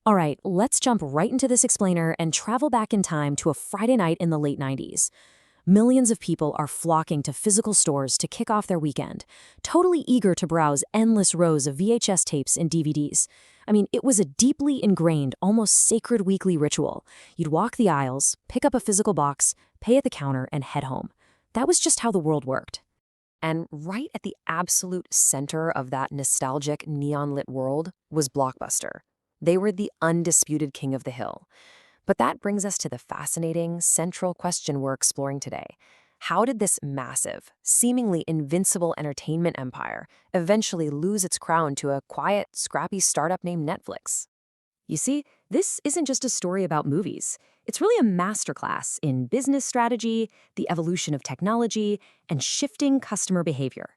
All right, let's jump right into this explainer and travel back in time to a Friday night in the late 90s. Millions of people are flocking to physical stores to kick off their weekend, totally eager to browse endless rows of VHS tapes and DVDs. I mean, it was a deeply ingrained, almost sacred weekly ritual. You'd walk the aisles, pick up a physical box, pay at the counter, and head home. That was just how the world worked. And right at the absolute center of that nostalgic, neon-lit world was Blockbuster. They were the undisputed king of the hill. But that brings us to the fascinating, central question we're exploring today. How did this massive, seemingly invincible entertainment empire eventually lose its crown to a quiet, scrappy startup named Netflix? You see, this isn't just a story about movies. It's really a masterclass in business strategy, the evolution of technology, and shifting customer behavior.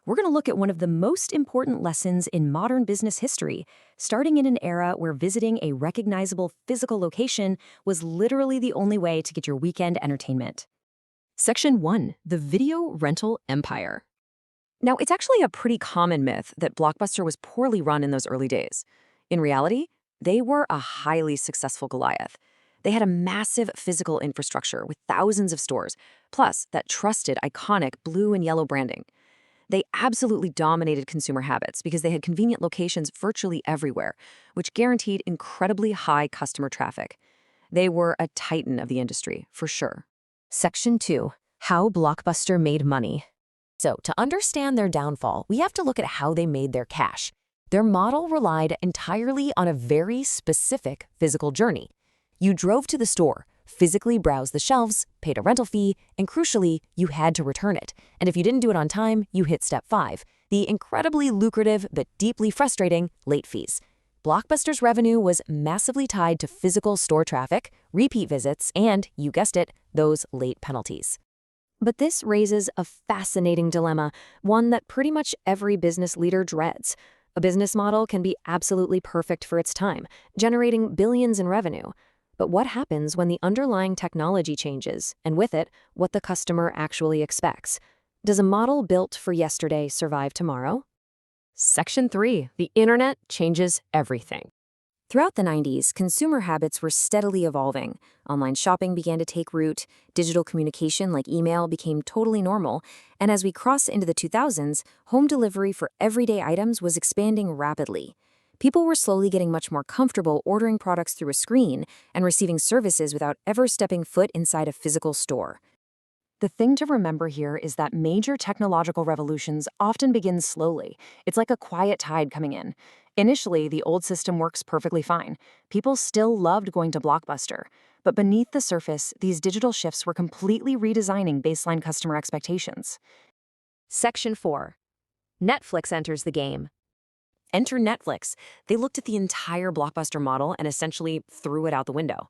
We're going to look at one of the most important lessons in modern business history, starting in an era where visiting a recognizable physical location was literally the only way to get your weekend entertainment. Section 1. The Video Rental Empire. Now, it's actually a pretty common myth that Blockbuster was poorly run in those early days. In reality, they were a highly successful Goliath. They had a massive physical infrastructure with thousands of stores, plus that trusted, iconic blue and yellow branding. They absolutely dominated consumer habits because they had convenient locations virtually everywhere, which guaranteed incredibly high customer traffic. They were a titan of the industry, for sure. Section 2. How Blockbuster made money. So, to understand their downfall, we have to look at how they made their cash. Their model relied entirely on a very specific physical journey. You drove to the store, physically browsed the shelves, paid a rental fee, and crucially, you had to return it. And if you didn't do it on time, you hit step 5, the incredibly lucrative but deeply frustrating late fees. Blockbuster's revenue was massively tied to physical store traffic, repeat visits, and, you guessed it, those late penalties. But this raises a fascinating dilemma, one that pretty much every business leader dreads. A business model can be absolutely perfect for its time, generating billions in revenue. But what happens when the underlying technology changes, and with it, what the customer actually expects? Does a model built for yesterday survive tomorrow? Section 3. The Internet changes everything. Throughout the 90s, consumer habits were steadily evolving. Online shopping began to take root, digital communication like email became totally normal, and as we cross into the 2000s, home delivery for everyday items was expanding rapidly. People were slowly getting much more comfortable ordering products through a screen and receiving services without ever stepping foot inside a physical store. The thing to remember here is that major technological revolutions often begin slowly. It's like a quiet tide coming in. Initially, the old system works perfectly fine. People still loved going to Blockbuster. But beneath the surface, these digital shifts were completely redesigning baseline customer expectations. Section 4. Netflix enters the game. Enter Netflix. They looked at the entire Blockbuster model and essentially threw it out the window.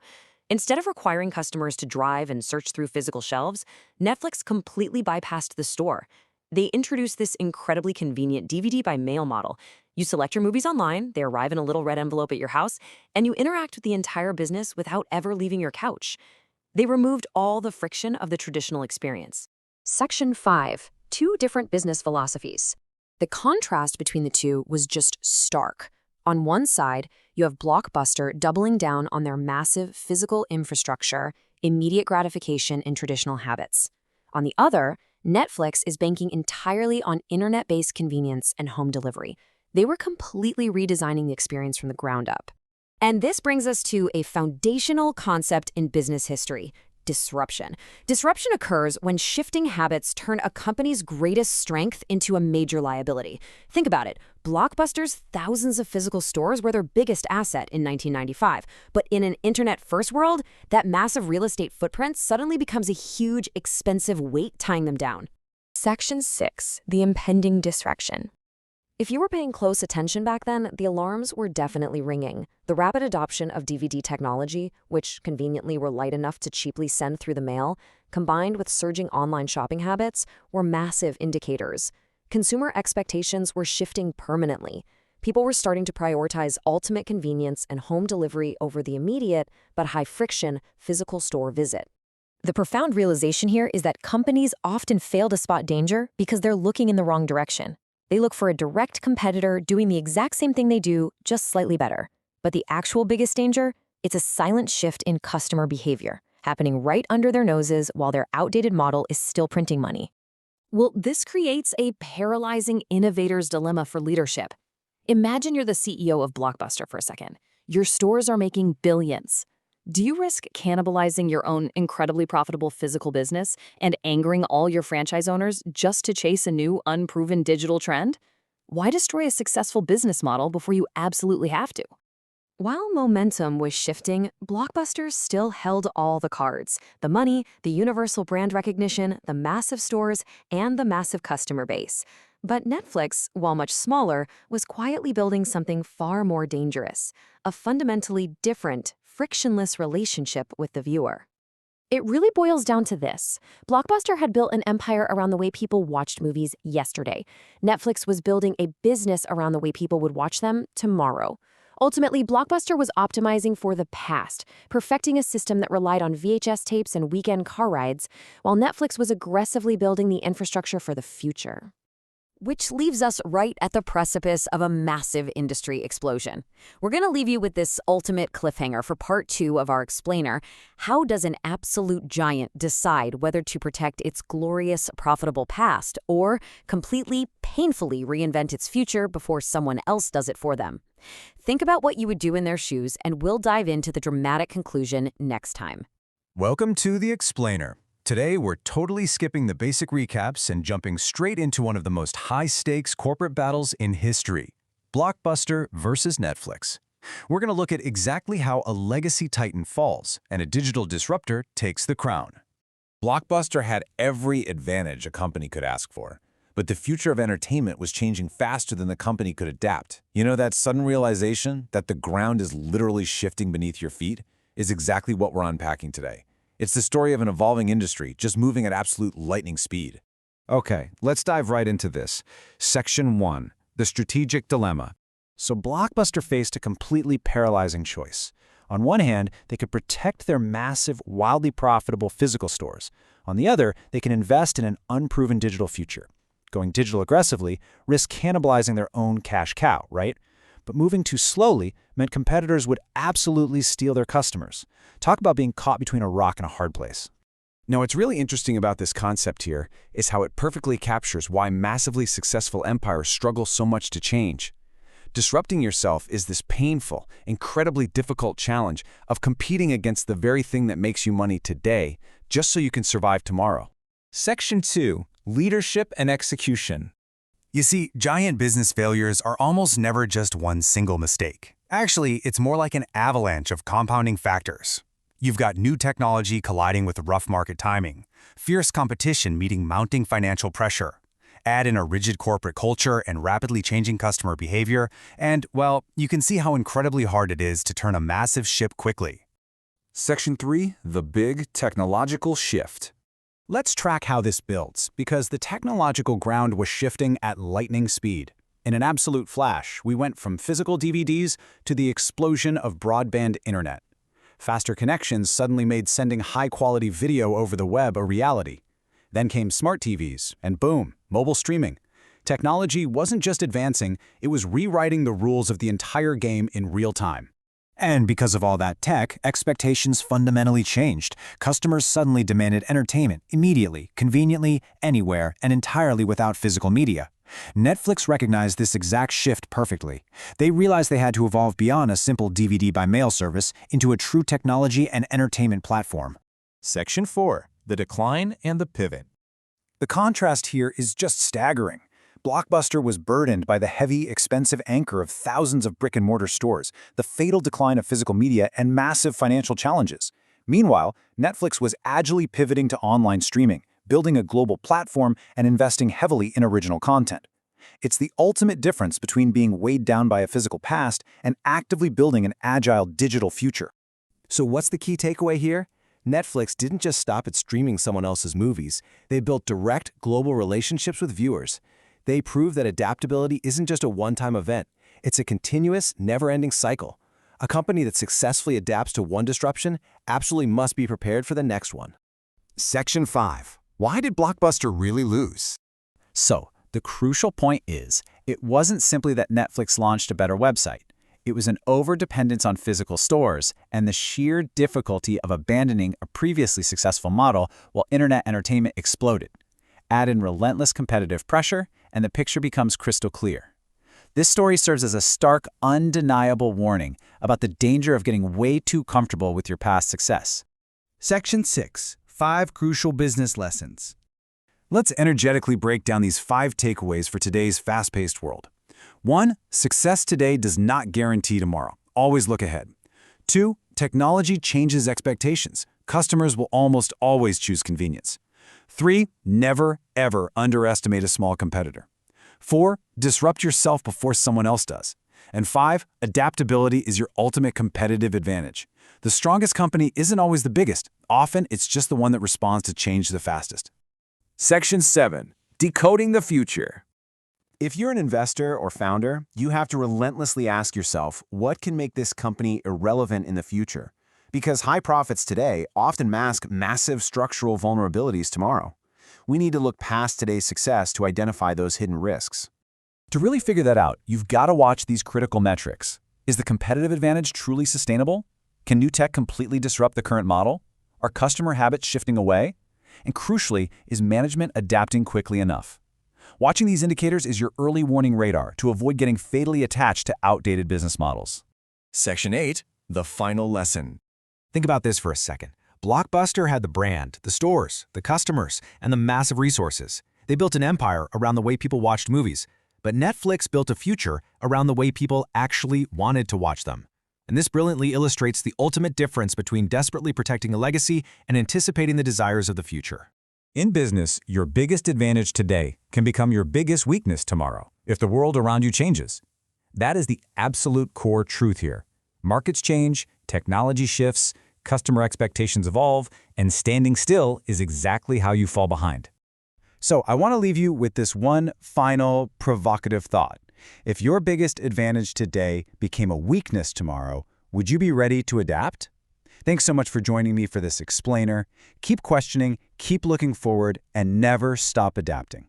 Instead of requiring customers to drive and search through physical shelves, Netflix completely bypassed the store. They introduced this incredibly convenient DVD by mail model. You select your movies online, they arrive in a little red envelope at your house, and you interact with the entire business without ever leaving your couch. They removed all the friction of the traditional experience. Section 5. 2 different business philosophies. The contrast between the two was just stark. On one side, you have Blockbuster doubling down on their massive physical infrastructure, immediate gratification, and traditional habits. On the other, Netflix is banking entirely on internet-based convenience and home delivery. They were completely redesigning the experience from the ground up. And this brings us to a foundational concept in business history: disruption. Disruption occurs when shifting habits turn a company's greatest strength into a major liability. Think about it. Blockbuster's thousands of physical stores were their biggest asset in 1995. But in an internet-first world, that massive real estate footprint suddenly becomes a huge, expensive weight tying them down. Section 6. The impending disruption. If you were paying close attention back then, the alarms were definitely ringing. The rapid adoption of DVD technology, which conveniently were light enough to cheaply send through the mail, combined with surging online shopping habits, were massive indicators. Consumer expectations were shifting permanently. People were starting to prioritize ultimate convenience and home delivery over the immediate, but high-friction, physical store visit. The profound realization here is that companies often fail to spot danger because they're looking in the wrong direction. They look for a direct competitor doing the exact same thing they do, just slightly better. But the actual biggest danger? It's a silent shift in customer behavior, happening right under their noses while their outdated model is still printing money. Well, this creates a paralyzing innovator's dilemma for leadership. Imagine you're the CEO of Blockbuster for a second. Your stores are making billions. Do you risk cannibalizing your own incredibly profitable physical business and angering all your franchise owners just to chase a new, unproven digital trend? Why destroy a successful business model before you absolutely have to? While momentum was shifting, Blockbuster still held all the cards: the money, the universal brand recognition, the massive stores, and the massive customer base. But Netflix, while much smaller, was quietly building something far more dangerous: a fundamentally different, frictionless relationship with the viewer. It really boils down to this. Blockbuster had built an empire around the way people watched movies yesterday. Netflix was building a business around the way people would watch them tomorrow. Ultimately, Blockbuster was optimizing for the past, perfecting a system that relied on VHS tapes and weekend car rides, while Netflix was aggressively building the infrastructure for the future. Which leaves us right at the precipice of a massive industry explosion. We're going to leave you with this ultimate cliffhanger for part 2 of our explainer. How does an absolute giant decide whether to protect its glorious, profitable past or completely, painfully reinvent its future before someone else does it for them? Think about what you would do in their shoes, and we'll dive into the dramatic conclusion next time. Welcome to The Explainer. Today, we're totally skipping the basic recaps and jumping straight into one of the most high-stakes corporate battles in history: Blockbuster versus Netflix. We're going to look at exactly how a legacy titan falls and a digital disruptor takes the crown. Blockbuster had every advantage a company could ask for, but the future of entertainment was changing faster than the company could adapt. You know, that sudden realization that the ground is literally shifting beneath your feet is exactly what we're unpacking today. It's the story of an evolving industry just moving at absolute lightning speed. Okay, let's dive right into this. Section 1, the strategic dilemma. So Blockbuster faced a completely paralyzing choice. On one hand, they could protect their massive, wildly profitable physical stores. On the other, they can invest in an unproven digital future. Going digital aggressively risks cannibalizing their own cash cow, right? But moving too slowly meant competitors would absolutely steal their customers. Talk about being caught between a rock and a hard place. Now, what's really interesting about this concept here is how it perfectly captures why massively successful empires struggle so much to change. Disrupting yourself is this painful, incredibly difficult challenge of competing against the very thing that makes you money today, just so you can survive tomorrow. Section 2, leadership and execution. You see, giant business failures are almost never just one single mistake. Actually, it's more like an avalanche of compounding factors. You've got new technology colliding with rough market timing, fierce competition meeting mounting financial pressure. Add in a rigid corporate culture and rapidly changing customer behavior, and, well, you can see how incredibly hard it is to turn a massive ship quickly. Section 3, the big technological shift. Let's track how this builds, because the technological ground was shifting at lightning speed. In an absolute flash, we went from physical DVDs to the explosion of broadband internet. Faster connections suddenly made sending high-quality video over the web a reality. Then came smart TVs, and boom, mobile streaming. Technology wasn't just advancing, it was rewriting the rules of the entire game in real time. And because of all that tech, expectations fundamentally changed. Customers suddenly demanded entertainment immediately, conveniently, anywhere, and entirely without physical media. Netflix recognized this exact shift perfectly. They realized they had to evolve beyond a simple DVD by mail service into a true technology and entertainment platform. Section 4, the decline and the pivot. The contrast here is just staggering. Blockbuster was burdened by the heavy, expensive anchor of thousands of brick-and-mortar stores, the fatal decline of physical media, and massive financial challenges. Meanwhile, Netflix was agilely pivoting to online streaming, building a global platform, and investing heavily in original content. It's the ultimate difference between being weighed down by a physical past and actively building an agile digital future. So what's the key takeaway here? Netflix didn't just stop at streaming someone else's movies. They built direct, global relationships with viewers. They proved that adaptability isn't just a one-time event. It's a continuous, never-ending cycle. A company that successfully adapts to one disruption absolutely must be prepared for the next one. Section 5. Why did Blockbuster really lose? So, the crucial point is, it wasn't simply that Netflix launched a better website. It was an overdependence on physical stores and the sheer difficulty of abandoning a previously successful model while internet entertainment exploded. Add in relentless competitive pressure, and the picture becomes crystal clear. This story serves as a stark, undeniable warning about the danger of getting way too comfortable with your past success. Section 6. 5 Crucial Business Lessons. Let's energetically break down these 5 takeaways for today's fast-paced world. 1. Success today does not guarantee tomorrow. Always look ahead. 2. Technology changes expectations. Customers will almost always choose convenience. 3. Never, ever underestimate a small competitor. 4. Disrupt yourself before someone else does. And 5. Adaptability is your ultimate competitive advantage. The strongest company isn't always the biggest. Often, it's just the one that responds to change the fastest. Section 7. Decoding the Future. If you're an investor or founder, you have to relentlessly ask yourself, what can make this company irrelevant in the future? Because high profits today often mask massive structural vulnerabilities tomorrow. We need to look past today's success to identify those hidden risks. To really figure that out, you've got to watch these critical metrics. Is the competitive advantage truly sustainable? Can new tech completely disrupt the current model? Are customer habits shifting away? And crucially, is management adapting quickly enough? Watching these indicators is your early warning radar to avoid getting fatally attached to outdated business models. Section 8. The Final Lesson. Think about this for a second. Blockbuster had the brand, the stores, the customers, and the massive resources. They built an empire around the way people watched movies. But Netflix built a future around the way people actually wanted to watch them. And this brilliantly illustrates the ultimate difference between desperately protecting a legacy and anticipating the desires of the future. In business, your biggest advantage today can become your biggest weakness tomorrow if the world around you changes. That is the absolute core truth here. Markets change, technology shifts, customer expectations evolve, and standing still is exactly how you fall behind. So I want to leave you with this one final provocative thought. If your biggest advantage today became a weakness tomorrow, would you be ready to adapt? Thanks so much for joining me for this explainer. Keep questioning, keep looking forward, and never stop adapting.